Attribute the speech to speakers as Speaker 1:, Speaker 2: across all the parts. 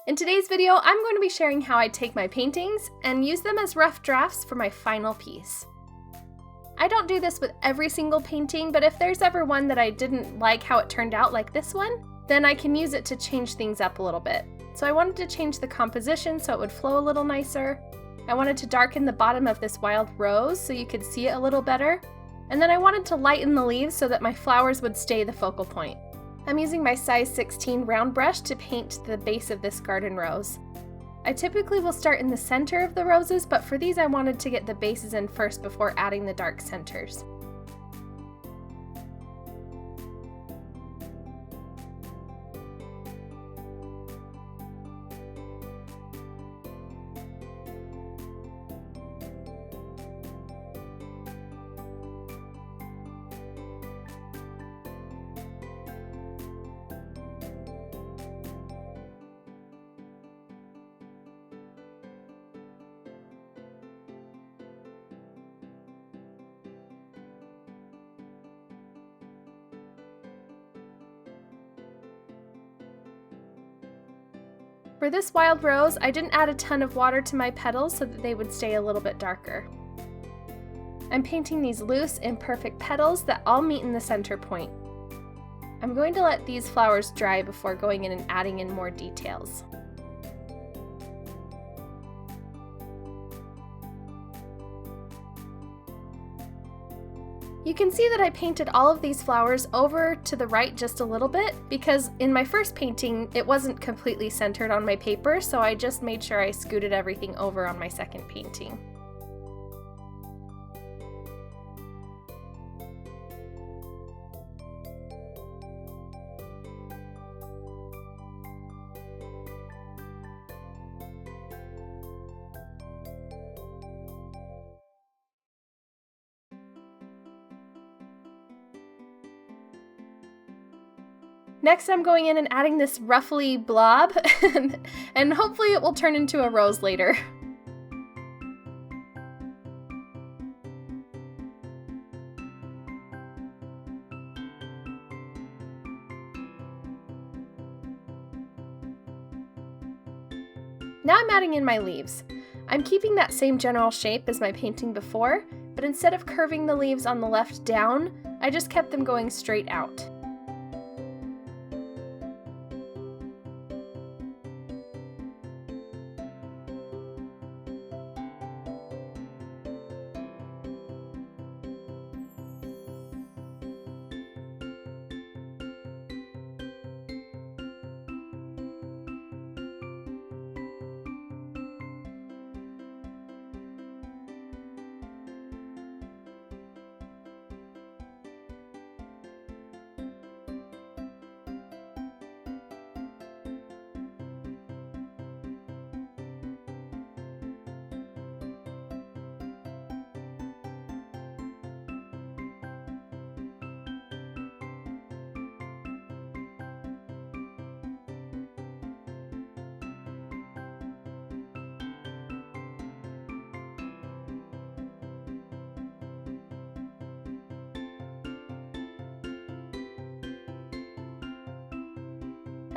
Speaker 1: In today's video, I'm going to be sharing how I take my paintings and use them as rough drafts for my final piece. I don't do this with every single painting, but if there's ever one that I didn't like how it turned out, like this one, then I can use it to change things up a little bit. So I wanted to change the composition so it would flow a little nicer. I wanted to darken the bottom of this wild rose so you could see it a little better. And then I wanted to lighten the leaves so that my flowers would stay the focal point. I'm using my size 16 round brush to paint the base of this garden rose. I typically will start in the center of the roses, but for these I wanted to get the bases in first before adding the dark centers. For this wild rose, I didn't add a ton of water to my petals so that they would stay a little bit darker. I'm painting these loose, imperfect petals that all meet in the center point. I'm going to let these flowers dry before going in and adding in more details. You can see that I painted all of these flowers over to the right just a little bit because in my first painting it wasn't completely centered on my paper, so I just made sure I scooted everything over on my second painting. Next, I'm going in and adding this ruffly blob, and hopefully it will turn into a rose later. Now I'm adding in my leaves. I'm keeping that same general shape as my painting before, but instead of curving the leaves on the left down, I just kept them going straight out.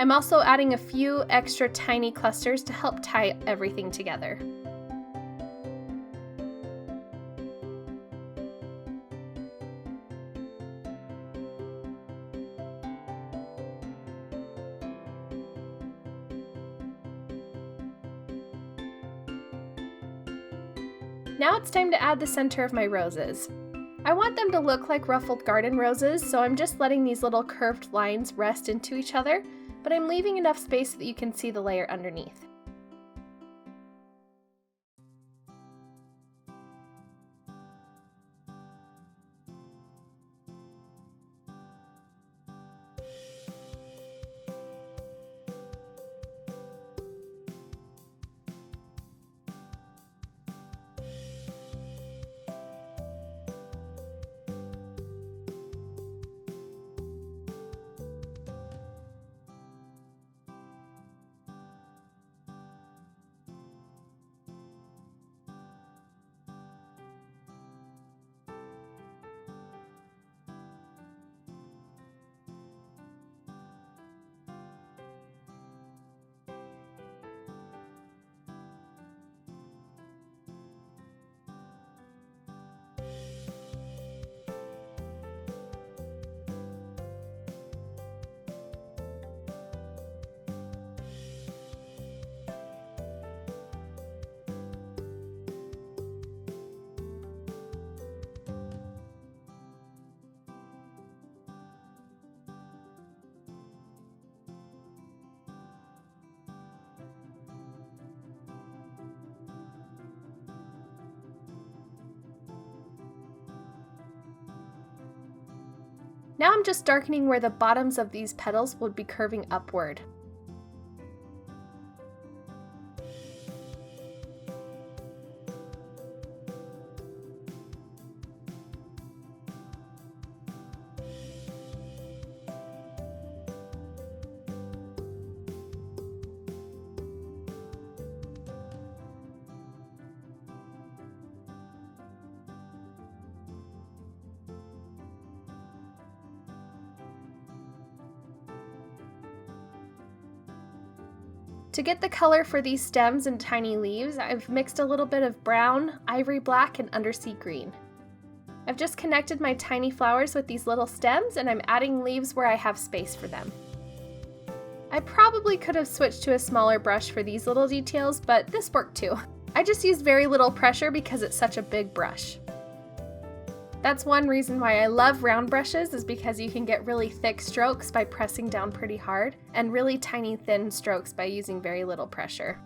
Speaker 1: I'm also adding a few extra tiny clusters to help tie everything together. Now it's time to add the center of my roses. I want them to look like ruffled garden roses, so I'm just letting these little curved lines rest into each other, but I'm leaving enough space so that you can see the layer underneath. Now I'm just darkening where the bottoms of these petals would be curving upward. To get the color for these stems and tiny leaves, I've mixed a little bit of brown, ivory black, and undersea green. I've just connected my tiny flowers with these little stems, and I'm adding leaves where I have space for them. I probably could have switched to a smaller brush for these little details, but this worked too. I just used very little pressure because it's such a big brush. That's one reason why I love round brushes, is because you can get really thick strokes by pressing down pretty hard, and really tiny thin strokes by using very little pressure.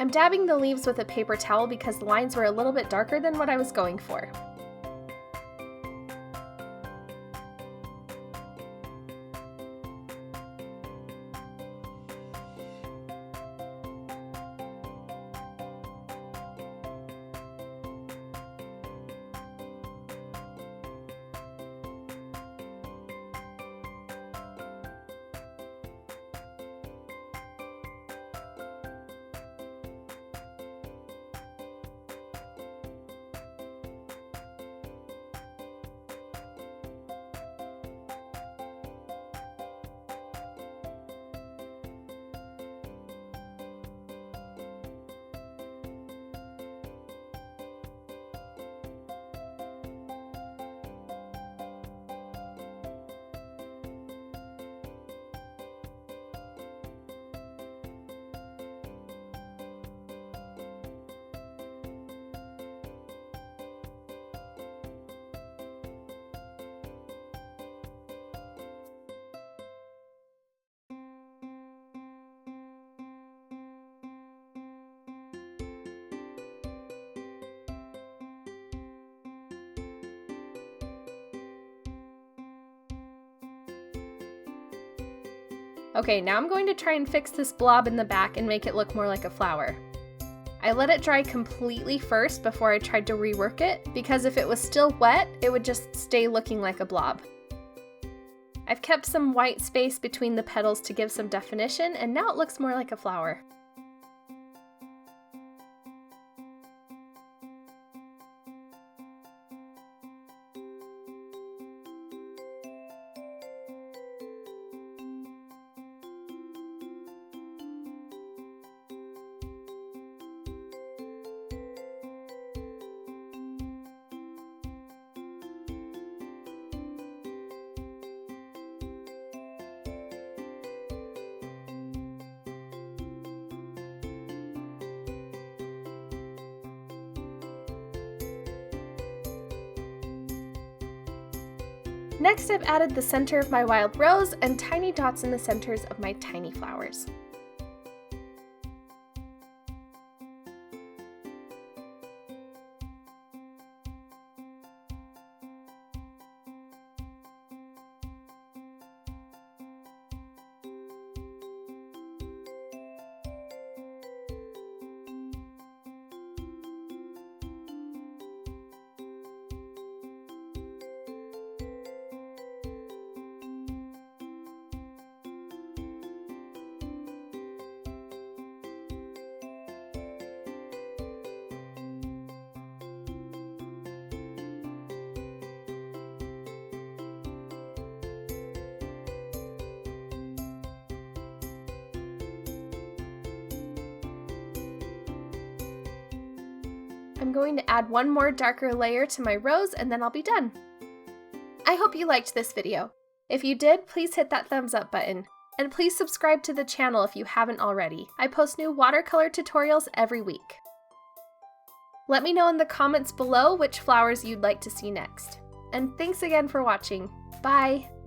Speaker 1: I'm dabbing the leaves with a paper towel because the lines were a little bit darker than what I was going for. Okay, now I'm going to try and fix this blob in the back and make it look more like a flower. I let it dry completely first before I tried to rework it, because if it was still wet, it would just stay looking like a blob. I've kept some white space between the petals to give some definition, and now it looks more like a flower. Next, I've added the center of my wild rose and tiny dots in the centers of my tiny flowers. I'm going to add one more darker layer to my rose and then I'll be done. I hope you liked this video. If you did, please hit that thumbs up button. And please subscribe to the channel if you haven't already. I post new watercolor tutorials every week. Let me know in the comments below which flowers you'd like to see next. And thanks again for watching. Bye!